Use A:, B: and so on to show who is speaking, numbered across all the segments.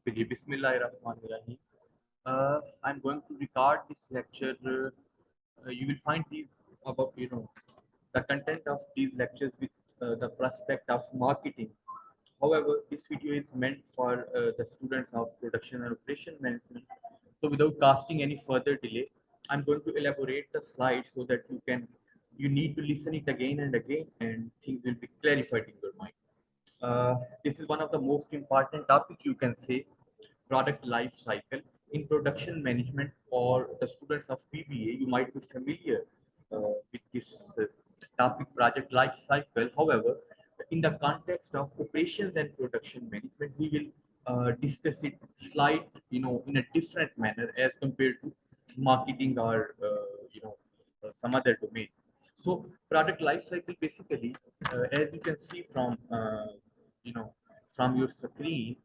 A: Okay, ji, Bismillahirrahmanirrahim. I'm going to record this lecture. You will find these about the content of these lectures with the prospect of marketing. However, this video is meant for the students of production and operation management. So, without casting any further delay, I'm going to elaborate the slides so that you need to listen it again and again, and things will be clarified in your mind. This is one of the most important topic you can say product life cycle in production management or the students of PBA. You might be familiar with this topic project life cycle. However, in the context of operations and production management, we will discuss it slight, in a different manner as compared to marketing or some other domain. So product life cycle basically, as you can see you know from your screen,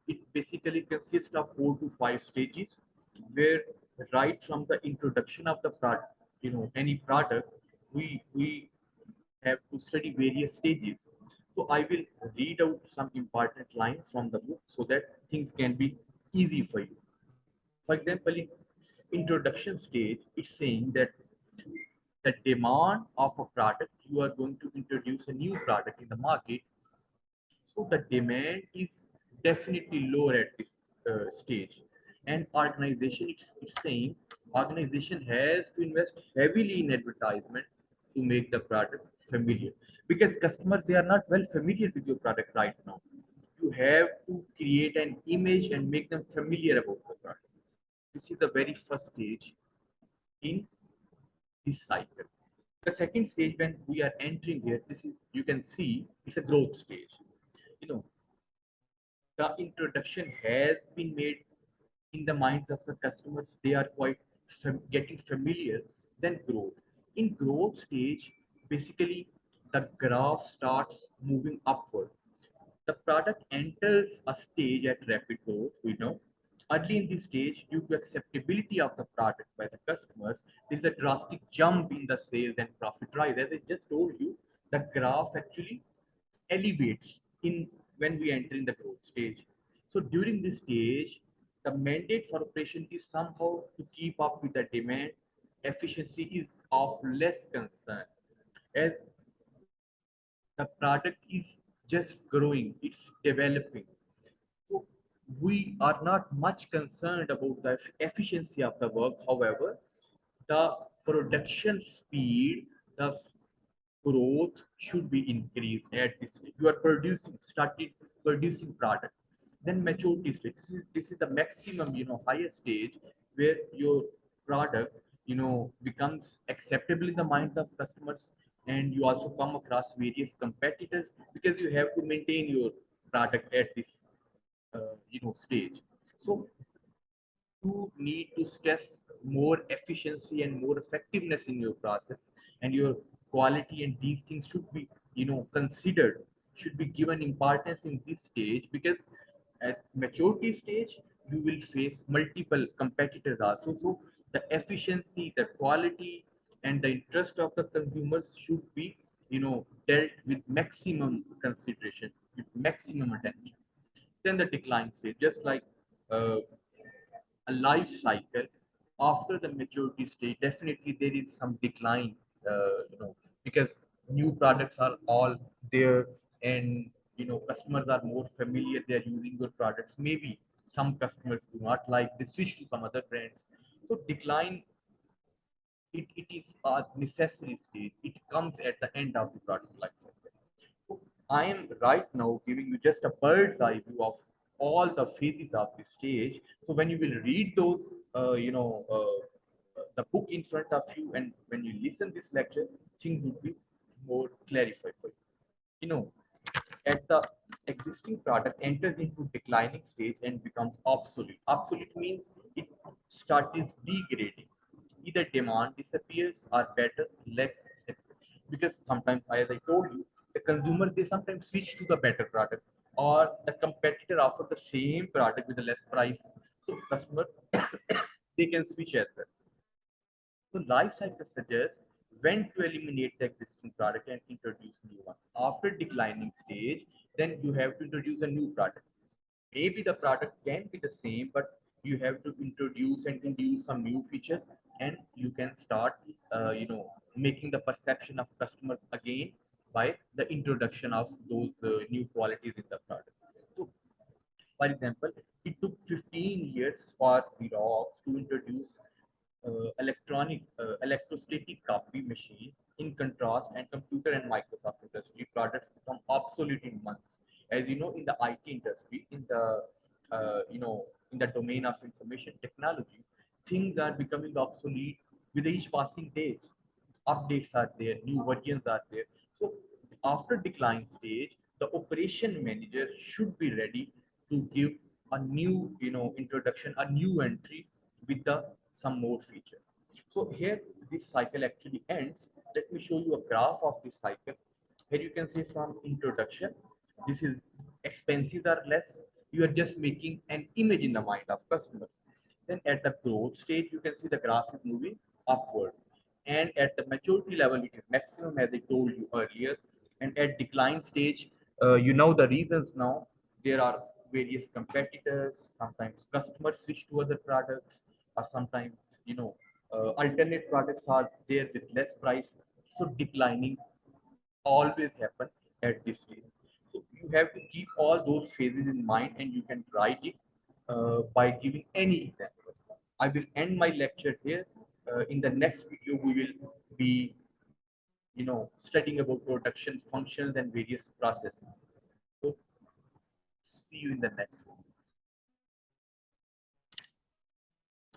A: it basically consists of 4 to 5 stages, where right from the introduction of the product, any product, we have to study various stages. So I will read out some important lines from the book so that things can be easy for you. For example, in introduction stage, it's saying that the demand of a product, you are going to introduce a new product in the market, so the demand is definitely lower at this stage. And organization, it's saying organization has to invest heavily in advertisement to make the product familiar, because customers, they are not well familiar with your product right now. You have to create an image and make them familiar about the product. This is the very first stage in this cycle. The second stage, when we are entering here, this is, you can see, it's a growth stage. You know, the introduction has been made in the minds of the customers. They are quite getting familiar. Then growth. In growth stage, basically the graph starts moving upward. The product enters a stage at rapid growth. We know early in this stage, due to acceptability of the product by the customers, there is a drastic jump in the sales and profit rise. As I just told you, the graph actually elevates in when we enter in the growth stage. So during this stage, the mandate for operation is somehow to keep up with the demand. Efficiency is of less concern, as the product is just growing, it's developing. So we are not much concerned about the efficiency of the work. However, the production speed, the growth should be increased at this stage. You are started producing product. Then maturity stage. This is the maximum, highest stage where your product, becomes acceptable in the minds of customers, and you also come across various competitors because you have to maintain your product at this, stage. So you need to stress more efficiency and more effectiveness in your process, and your quality, and these things should be, considered, should be given importance in this stage, because at maturity stage you will face multiple competitors also. So the efficiency, the quality, and the interest of the consumers should be, dealt with maximum consideration, with maximum attention. Then the decline stage, just like uh, a life cycle. After the maturity stage, definitely there is some decline, because new products are all there, and customers are more familiar, they are using your products. Maybe some customers do not like, they switch to some other brands. So decline, it is a necessary stage. It comes at the end of the product life cycle. So I am right now giving you just a bird's eye view of all the phases of this stage. So when you will read those, the book in front of you, and when you listen this lecture, things would be more clarified for you. You know, as the existing product enters into declining stage and becomes obsolete. Obsolete means it starts degrading. Either demand disappears or better, less expensive. Because sometimes, as I told you, the consumer, they sometimes switch to the better product, or the competitor offer the same product with a less price. So customer they can switch as well. So life cycle suggests when to eliminate the existing product and introduce new one. After declining stage, then you have to introduce a new product. maybe the product can be the same, but you have to introduce and induce some new features, and you can start making the perception of customers again by the introduction of those new qualities in the product. So for example, it took 15 years for Xerox to introduce electrostatic copy machine. In contrast, and computer and Microsoft industry products become obsolete in months. As you know, in the IT industry, in the in the domain of information technology, things are becoming obsolete with each passing days. Updates are there, new versions are there. So after decline stage, the operation manager should be ready to give a new introduction, a new entry with the some more features. So here this cycle actually ends. Let me show you a graph of this cycle. Here you can see from introduction, this is expenses are less. You are just making an image in the mind of customers. Then at the growth stage, you can see the graph is moving upward. And at the maturity level, it is maximum as I told you earlier. And at decline stage, you know the reasons now. There are various competitors. Sometimes customers switch to other products, or sometimes alternate products are there with less price. So declining always happen at this stage. So you have to keep all those phases in mind, and you can write it by giving any example. I will end my lecture here. In the next video, we will be studying about production functions and various processes. So see you in the next one.